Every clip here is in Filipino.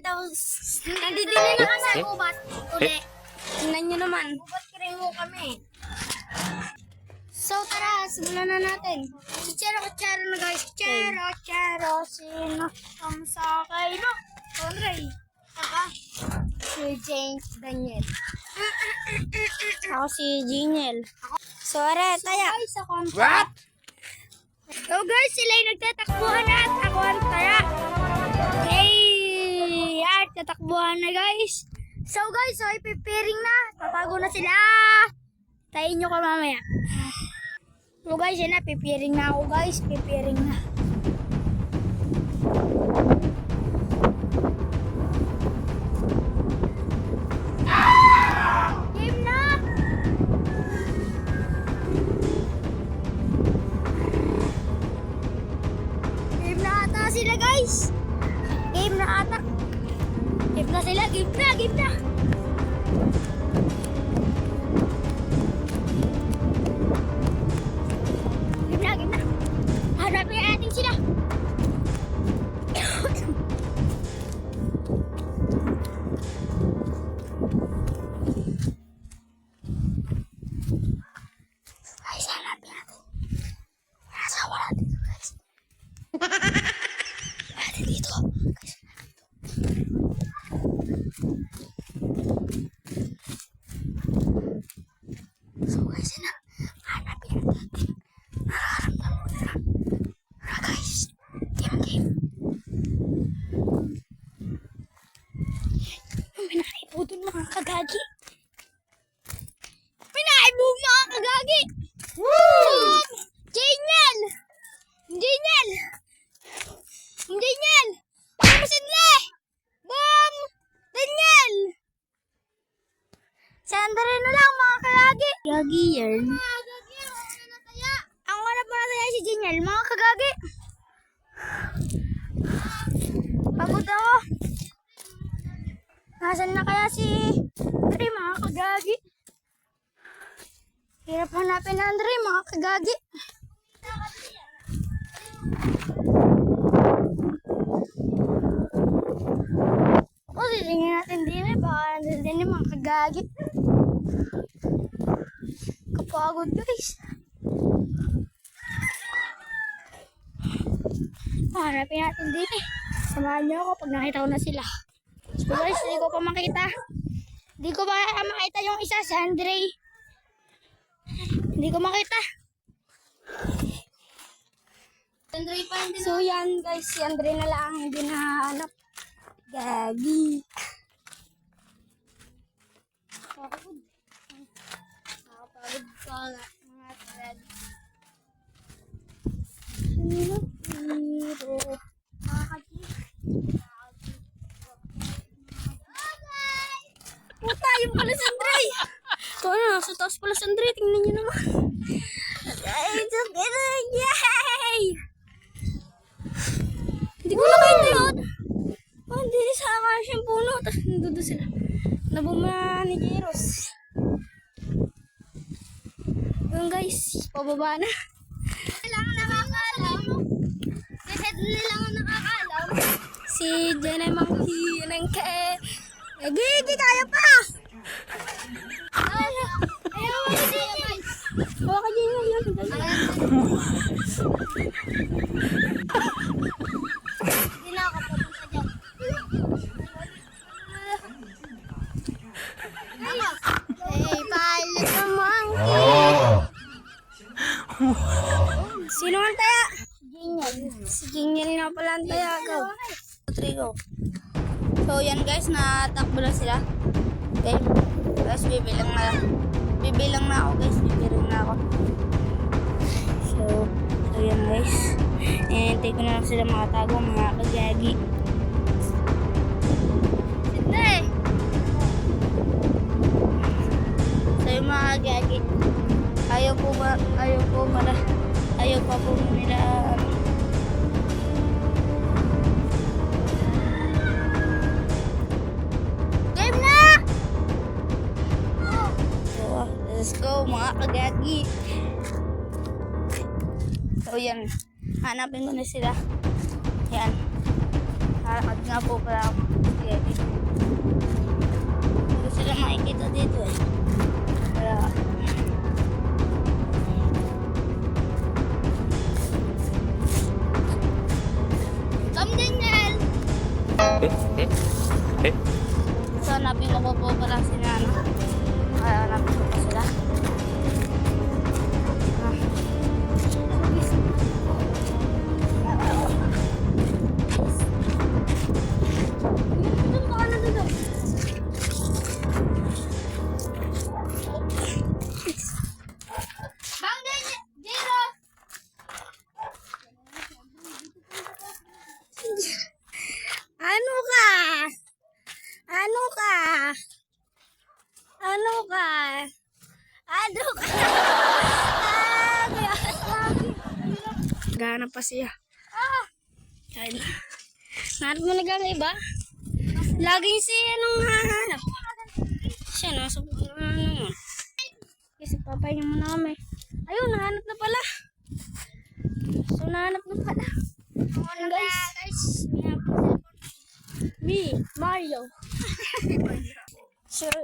tapos nandito na kami sa gubat. Uli. Tingnan nyo naman. Gubat kring mo kami. So tara, simulan na natin. Si Chero na guys. Chero. Sino ang sakay no? Andre. Saka si James Daniel. Ako si Giniel. So are, taya. What? So guys, sila yung nagtatakbuhan at ako ang taya. Hey! At tatakbuhan na guys. So guys, so ipipiring na. Tatago na sila. Tayin nyo ka mamaya. So guys, yun na. Pipiring na ako guys. Pipiring na. Game na! Game na ata sila guys. Game na ata. Game na sila. Game na. Game na. Game na. Hanapin natin sila. Guys, hanapin natin. Wala dito guys. Wala dito. Guys, so guys, yun na. Hanapin natin. Nararamdaman mo nila. Tara guys. Game. May nakaipo dun mga kagagi. May nakaipo mga kagagi. Woo! Genial! Masidle! Bong! Daniel! Sandali na lang mga kagagi. Kagagi yan. Ang hanap mo na tayo si Genial. Mga kagagi. Pagod ako. Nasaan na kaya si Andre mga kagagi? Hirap hanapin na Andre mga kagagi. O, titingin natin din eh. Baka nandun din yung mga kagagi. Kapagod guys. Hanapin natin din eh. Samahan niyo ako pag nakita ko na sila. So guys, hindi ko pa makita. Hindi ko pa makita yung isa, si Andre. Hindi ko makita. So yan guys, si Andre na lang hindi nahanap. Gagi. Nakapagod. Nakapagod ka mga kagagi. Sino? Hero. Puta, yung pala si Andre. Ito na, nasa taas pala si Andre. Tingnan nyo naman. Yay! Hindi ko nakita yun. Oh, hindi sa akin siyang puno. Tapos nandun sila. Nabuma ni Jeros. Yun guys, pababa na. Kailangan nakakaalam. Si head nila ang nakakaalam. Si Jenay Monkey ng Gigi, kaya pa! Ayaw mo siya guys. Baka dyan yun. Hindi na ako papunta dyan. Hey, pilot ng monkey. Sino ang taya? Si Giniel na pala ang taya. Go. Go. So yan guys, natakbo na sila. Okay. Tapos bibilang na ako guys. Bibilang na ako. So yan guys. Hintay ko na lang sila makatago, mga kagagi. Sinde! So yung mga kagagi, ayaw pa po nila game na! So let's go mga kagagi. So yan, hanapin ko na sila. Yan, halakad nga po pala ako. Sige. dito eh. Kaya... Come Daniel! So, hanapin ko po pala sila, ano? Kaya hanapin ko pa sila. Ano ka? Ano ka? Ano ka? Ano ka? Gana pa siya. Kaya nahanap mo na gana iba? Laging si anong hahanap? Siya nasa ano. Kasi papahinga mo na kami. Ayun, nahanap na pala. So, nahanap na pala. Ano guys? Me, Mario.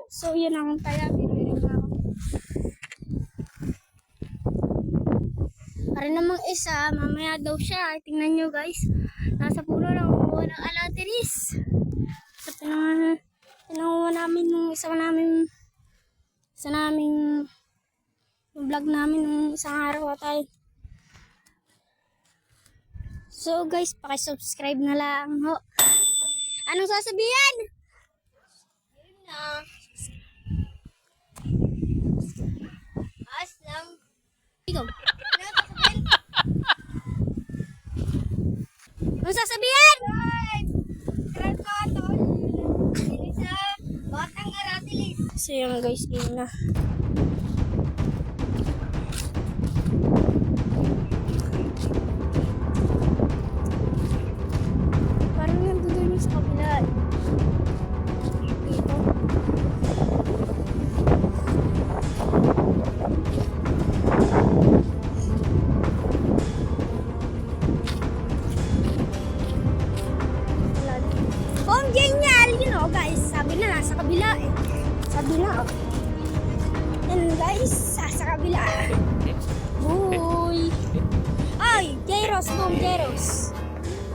so yun ang taya. Bibili na ako. Para namang isa, mamaya daw siya. Tingnan nyo guys. Nasa puno ng uwa ng alatiris. Sa pinanguha namin nung isa namin yung vlog namin nung isang araw tayo. So guys, paki-subscribe na lang ho. Anong sasabihin? Yun na. Aslam. Ikaw. Anong sasabihin? So yun guys, yun na. Parang nandun sa kabila. Dito. Kung genial, you know guys, sabi na nasa kabila eh. Sabi na oh. Yan guys, sa kabila. Uy. Ay, Jairos, boom, Jairos.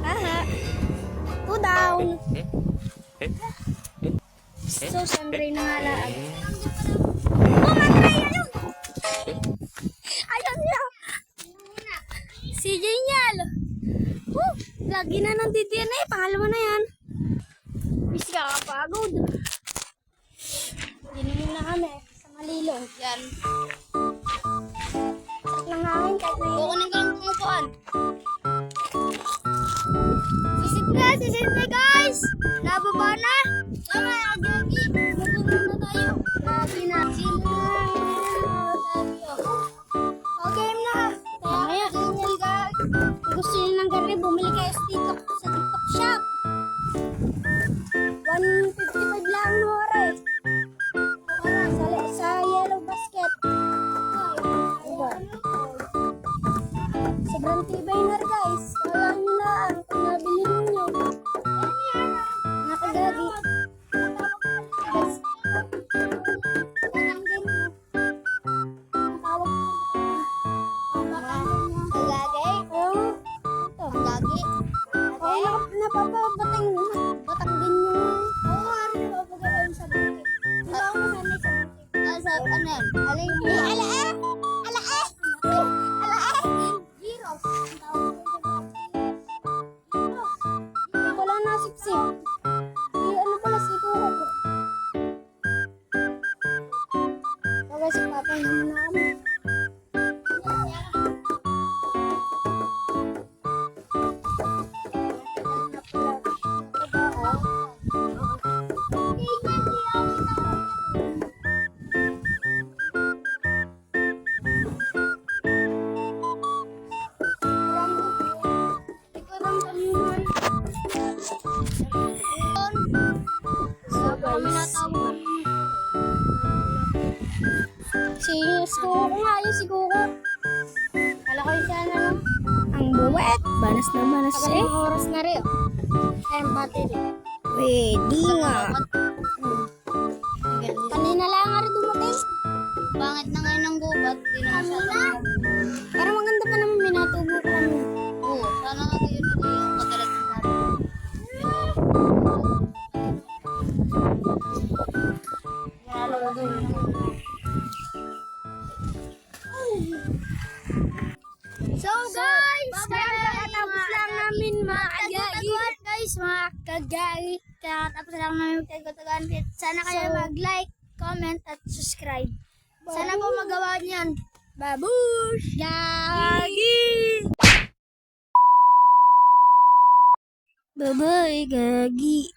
Aha. 2 down. So, siyempre nangalaan. Oh, matry! Ayun! Ayun niya! Si Genial! Lagi na nandito yan eh. Pangalawa na yan. Bis ka kapagod. Dinigin na kami sa Malilong. Yan. Sarap ng hangin kahit na yun. Kukunin ko lang pumupuan. Sisit na guys! Nababa na! Tama na kagagi! Nababa na tayo! Lagi na! Sino na? Okay na! Kaya ganyan guys! Kung gusto nyo ng gari, bumili kayo sa TikTok shop! 155 lang hore! Sa yellow basket! Sobrang tibay na guys! Kala nyo lang kung nabili nyo! Nakagagi! Guys! Napapabatang batang din yung napapagawin sa buti. Hindi ako nasanay sa buti. Ano yan? Alae? Giros. Wala na sipsip. Ano pala si Kuho ko? Kaya si Papa naman namin. Si Kuko nga, yun si Kuko. Kala ko yung sana lang. Ang buwet. Banas na banas eh. Ang oras na rin. Ayun, battery. Pwede nga. Kanina lang pangit na ngayon ng gubat. Di na masyadong. Para maganda pa naman minatubo ko. Oo, sana nga yun yung kadalat ng sabi. So guys, kakatapos lang namin mga kagagi. Kakatapos lang namin magtagatagan. Sana kayo mag-like, comment, at subscribe. Sana po magawa niyan. Babush! Gagi! Bye-bye, Gagi.